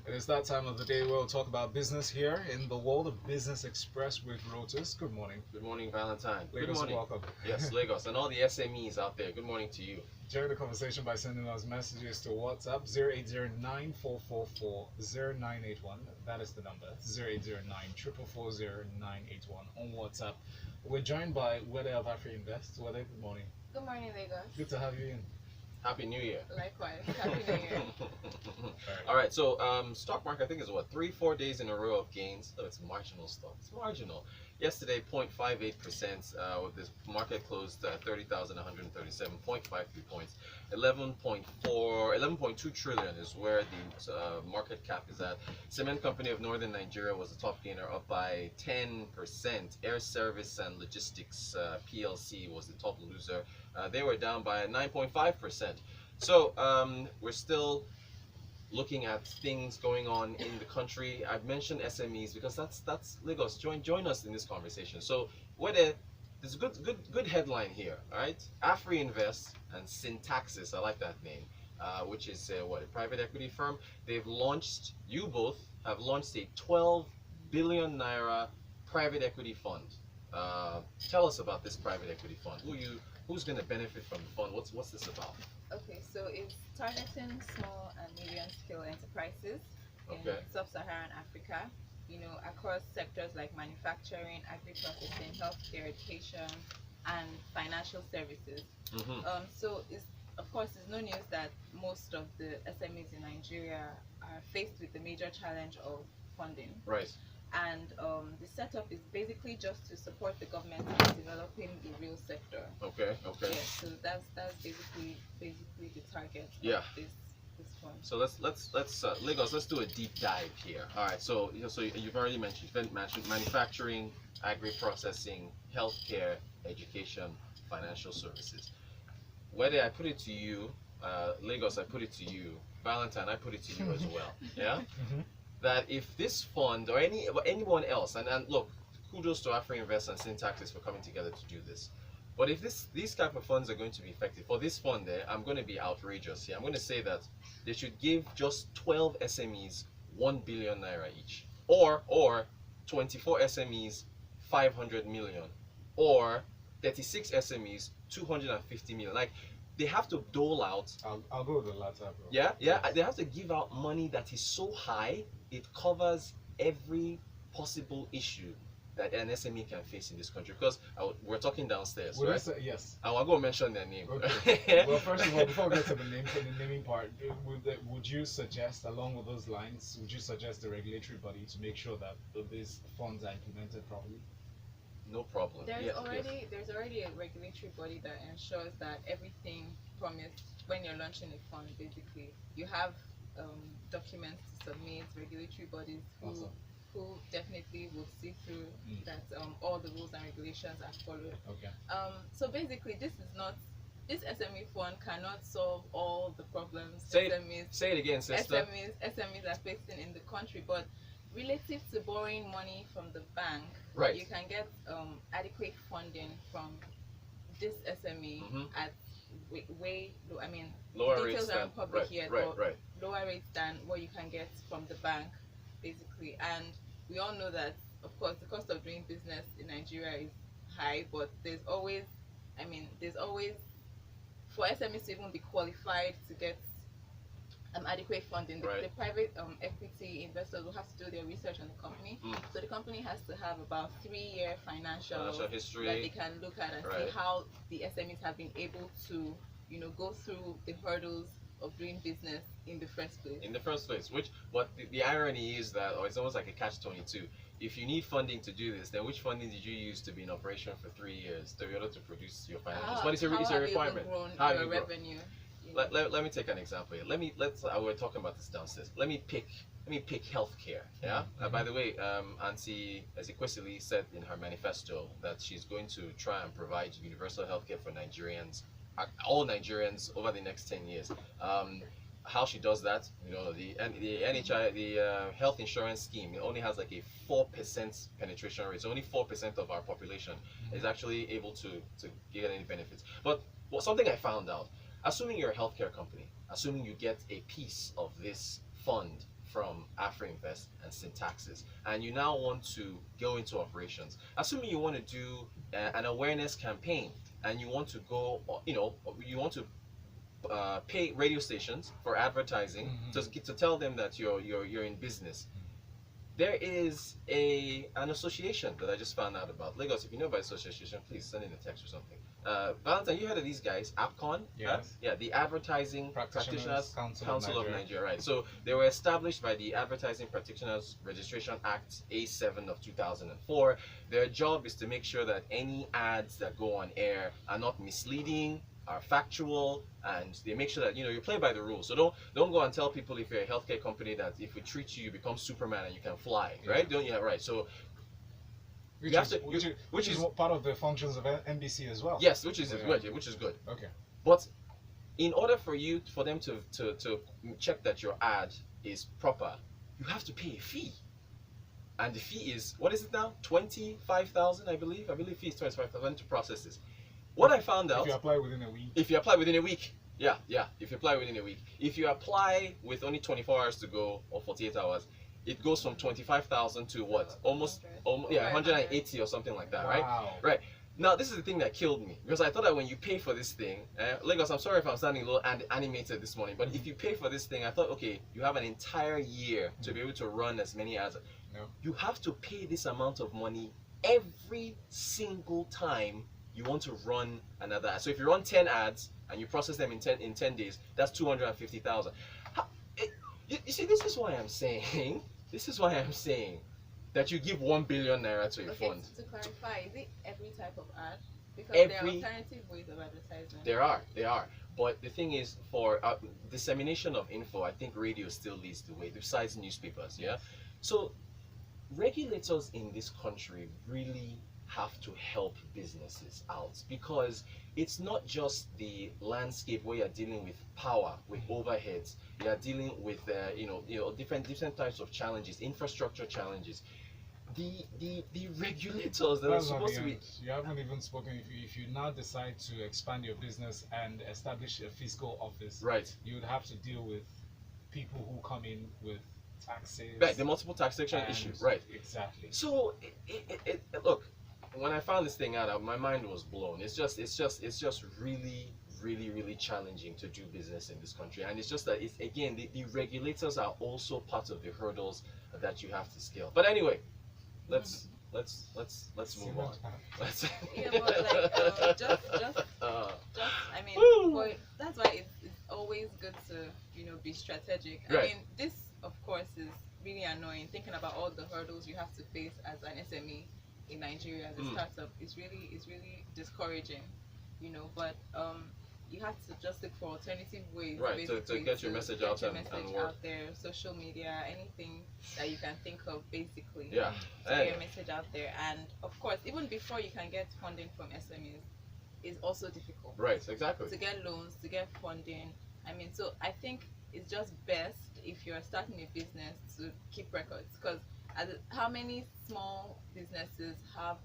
It is that time of the day where we'll talk about business here in the world of Business Express with Rotus. Good morning. Good morning, Valentine. Lagos, good morning. welcome. Yes, Lagos, and all the SMEs out there. Good morning to you. Join the conversation by sending us messages to WhatsApp 0809 444 That is the number 0809 444 on WhatsApp. We're joined by Wede of Afrinvest. Wede, good morning. Good morning, Lagos. Good to have you in. Happy New Year. Likewise. Happy New Year. All right, so stock market, I think is what, 3-4 days in a row of gains. So it's marginal stock. It's marginal. Yesterday, 0.58%. With this market closed 30,137, 0.53 points. 11.2 trillion is where the market cap is at. Cement Company of Northern Nigeria was the top gainer, up by 10%. Air Service and Logistics PLC was the top loser. They were down by 9.5%. So we're still looking at things going on in the country. I've mentioned SMEs because that's Lagos. Join us in this conversation. So there's a good headline here. All right, Afrinvest and Syntaxis. I like that name. Which is a private equity firm. They've launched. You both have launched a 12 billion naira private equity fund. Tell us about this private equity fund. Who's going to benefit from the fund? What's this about? Okay, so it's targeting small and medium-scale enterprises in sub-Saharan Africa. You know, across sectors like manufacturing, agri-processing, healthcare, education, and financial services. So of course, it's no news that most of the SMEs in Nigeria are faced with the major challenge of funding. Right. And the setup is basically just to support the government in developing the real sector. Okay. Yeah, so that's basically the target of this fund. So let's Lagos. Let's do a deep dive here. All right. So you've already mentioned manufacturing, agri processing, healthcare, education, financial services. Whether I put it to you, Lagos, I put it to you, Valentine, I put it to you as well. Yeah. That if this fund or anyone else, and look, kudos to Afrinvest and Syntaxis for coming together to do this. But if these type of funds are going to be effective, for this fund there, I'm going to be outrageous here. I'm going to say that they should give just 12 SMEs 1 billion naira each, or 24 SMEs 500 million, or 36 SMEs 250 million. Like, they have to dole out. I'll go with the latter, bro. Yeah. They have to give out money that is so high it covers every possible issue that an SME can face in this country. Because we're talking downstairs, right? Yes. I'll go mention their name. Okay. Well, first of all, before we get to the naming part, would you suggest, along with those lines, would you suggest the regulatory body to make sure that these funds are implemented properly? No problem. There's already a regulatory body that ensures that everything promised when you're launching a fund, basically, you have documents to submit, regulatory bodies who definitely will see through that all the rules and regulations are followed. Okay. So basically, this SME fund cannot solve all the problems Say it again, sister. SMEs are facing in the country, but relative to borrowing money from the bank, right, you can get adequate funding from this SME at way low. I mean, lower details aren't public yet, but right. lower rates than what you can get from the bank, basically. And we all know that, of course, the cost of doing business in Nigeria is high, but there's always for SMEs to even be qualified to get adequate funding, the private equity investors will have to do their research on the company. So the company has to have about 3-year financial history that they can look at and see how the SMEs have been able to, go through the hurdles of doing business in the first place. But the irony is that, it's almost like a catch-22. If you need funding to do this, then which funding did you use to be in operation for 3 years to be able to produce your financials? But it's a requirement. How have you grown revenue? Let me take an example here. We're talking about this downstairs. Let me pick healthcare. Yeah. By the way, Auntie Ezekwesili said in her manifesto that she's going to try and provide universal healthcare for Nigerians, all Nigerians, over the next 10 years. How she does that, the NHI, the health insurance scheme, it only has like a 4% penetration rate. So only 4% of our population is actually able to get any benefits. But something I found out. Assuming you're a healthcare company, assuming you get a piece of this fund from Afrinvest and Syntaxis, and you now want to go into operations. Assuming you want to do an awareness campaign, and you want to go, you want to pay radio stations for advertising to tell them that you're in business. There is an association that I just found out about. Lagos, if you know about association, please send in a text or something. Valentine, you heard of these guys, APCON? Yes. Yeah, the Advertising Practitioners Council of Nigeria. Nigeria, right? So they were established by the Advertising Practitioners Registration Act A7 of 2004. Their job is to make sure that any ads that go on air are not misleading, are factual, and they make sure that you play by the rules. So don't go and tell people, if you're a healthcare company, that if we treat you, you become Superman and you can fly, right? Don't you? Right. So which is part of the functions of NBC as well. Yes, which is good. Which is good. Okay. But in order for them to check that your ad is proper, you have to pay a fee. And the fee is, what is it now? 25,000, I believe. I believe fee is 25,000 to process this. What I found out, if you apply within a week. If you apply within a week, yeah. If you apply within a week, if you apply with only 24 hours to go or 48 hours, it goes from 25,000 to what? Almost 180 or something like that, right? Wow. Right. Now this is the thing that killed me, because I thought that when you pay for this thing, Lagos, I'm sorry if I'm sounding a little animated this morning, but if you pay for this thing, I thought, okay, you have an entire year to be able to run as many ads. No. You have to pay this amount of money every single time you want to run another ad. So if you run 10 ads and you process them in 10 days, that's 250,000. You see, this is why I'm saying that you give 1 billion naira to a fund. To clarify, is it every type of ad? Because there are alternative ways of advertising. There are. But the thing is, for dissemination of info, I think radio still leads the way, besides newspapers, yeah? So regulators in this country really have to help businesses out, because it's not just the landscape where you're dealing with power, with overheads. You're dealing with different types of challenges, infrastructure challenges. The regulators that are supposed to be. You haven't even spoken. If you now decide to expand your business and establish a fiscal office, right, you would have to deal with people who come in with taxes. Right, the multiple taxation issues. Right. Exactly. So look. When I found this thing out, my mind was blown. It's just really challenging to do business in this country, and it's just that the regulators are also part of the hurdles that you have to scale. But anyway, let's move on. Yeah, but I mean, that's why it's always good to be strategic. Right. I mean, this of course is really annoying, thinking about all the hurdles you have to face as an SME in Nigeria as a startup. Is really discouraging, but you have to just look for alternative ways, right, to get your message out and work out there, social media, anything that you can think of, basically. Yeah, to get your message out there. And of course, even before you can get funding from SMEs, is also difficult. Right, exactly. To get loans, to get funding. I mean, so I think it's just best if you're starting a business to keep records, because how many small businesses have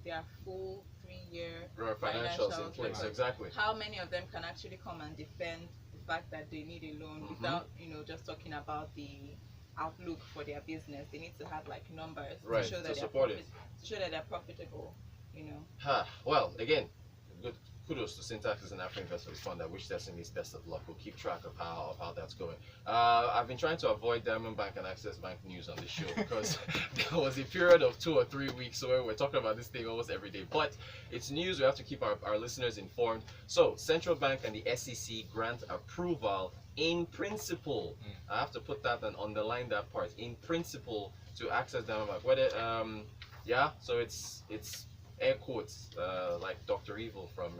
their full 3-year financials in place? Exactly. How many of them can actually come and defend the fact that they need a loan without just talking about the outlook for their business? They need to have numbers to show that they're profitable. Well, again, good. Kudos to Syntaxis and Afrinvest for this fund. I wish SMEs best of luck. We'll keep track of how that's going. I've been trying to avoid Diamond Bank and Access Bank news on the show because there was a period of 2 or 3 weeks where we're talking about this thing almost every day. But it's news. We have to keep our listeners informed. So, Central Bank and the SEC grant approval in principle. I have to put that and underline that part. In principle to Access Diamond Bank. Whether so it's air quotes, like Dr. Evil from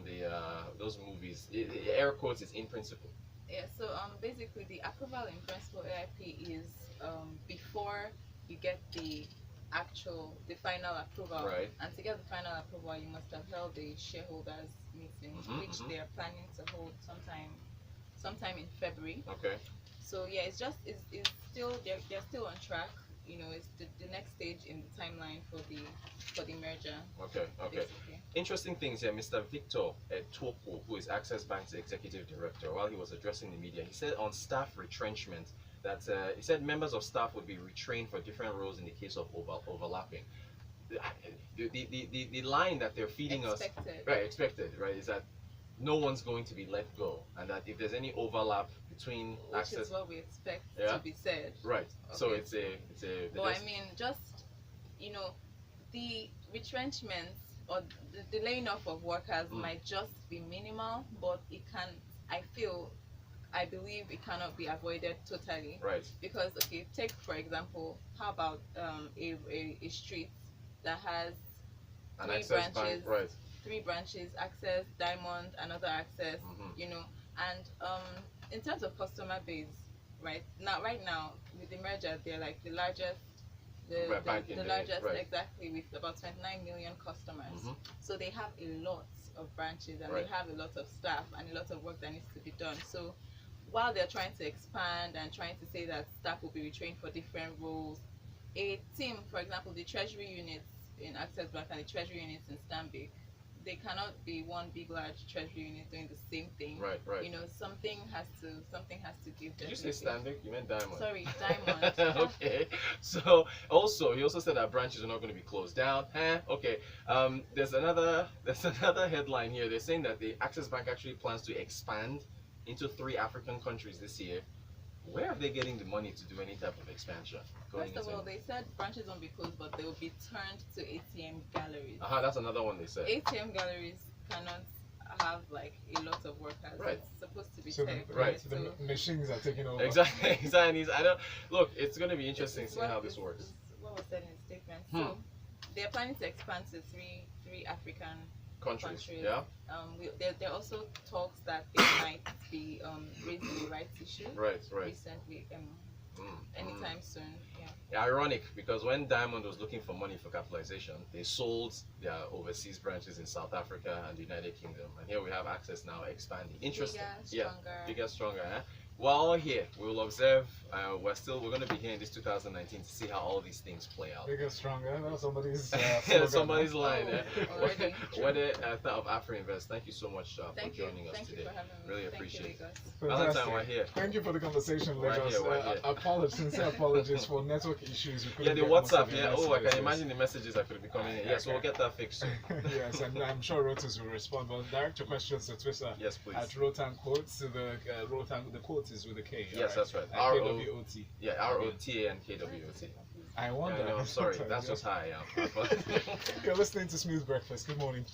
the those movies. Air quotes is in principle. Yeah. So basically, the approval in principle AIP is before you get the final approval. Right. And to get the final approval, you must have held a shareholders meeting, which they are planning to hold sometime in February. Okay. So yeah, it's still they're still on track. It's the next stage in the timeline for the merger. Okay. Basically. Interesting things here. Mr. Victor Toko, who is Access Bank's executive director, while he was addressing the media, he said on staff retrenchment, that he said members of staff would be retrained for different roles in the case of overlapping. The line that they're feeding Expected. us, right, expected, right, is that no one's going to be let go, and that if there's any overlap between Which access, is what we expect yeah, to be said. right. Okay. So it's a. But I mean, just the retrenchments or the laying off of workers might just be minimal, but it can. I believe it cannot be avoided totally. Right. Because okay, take for example, how about a street that has An three access branches, bank, right? 3 branches, Access, Diamond, another Access, and in terms of customer base, right now with the merger, they're like the largest, the largest, right. exactly, with about 29 million customers. So they have a lot of branches, and they have a lot of staff and a lot of work that needs to be done. So while they're trying to expand and trying to say that staff will be retrained for different roles, a team, for example, the treasury units in Access Bank and the treasury units in Stanbic, they cannot be one big large treasury unit doing the same thing. Right. Something has to give. Did you say Stanbic? You meant Diamond. Sorry, Diamond. Okay. So he also said that branches are not going to be closed down. Okay. There's another headline here. They're saying that the Access Bank actually plans to expand into 3 African countries this year. Where are they getting the money to do any type of expansion? First of all, they said branches won't be closed, but they will be turned to ATM galleries. That's another one they said. ATM galleries cannot have like a lot of workers. Right. It's supposed to be So tech, right. So the machines are taking over. Exactly. I don't look. It's going to be interesting seeing how this works. What was said in the statement? So they're planning to expand to three African countries. Yeah. There are also talks that they might be raising the rights issue. Right. Recently, anytime soon. Yeah, ironic, because when Diamond was looking for money for capitalization, they sold their overseas branches in South Africa and the United Kingdom, and here we have Access now expanding. Interesting. Bigger, stronger. While here, we will observe. We're going to be here in this 2019 to see how all these things play out. Bigger, stronger. That's somebody's somebody's line. Wede of Afrinvest. Thank you so much for joining us today. You for having me. Really appreciate it. Fantastic. Valentine, we're here. Thank you for the conversation, Lagos. We're here. Sincere apologies for network issues. The WhatsApp. I can imagine the messages that could be coming in. Yes, we'll get that fixed soon. Yes, and I'm sure Rotus will respond. But direct your questions to Twitter. Yes, please. At Rotan Quotes. The quote is with a K. Yes, that's right. R-O-T. Yeah, R-O-T and K-W-O-T. I wonder. I'm sorry, that's just how I am. You're listening to Smooth Breakfast. Good morning.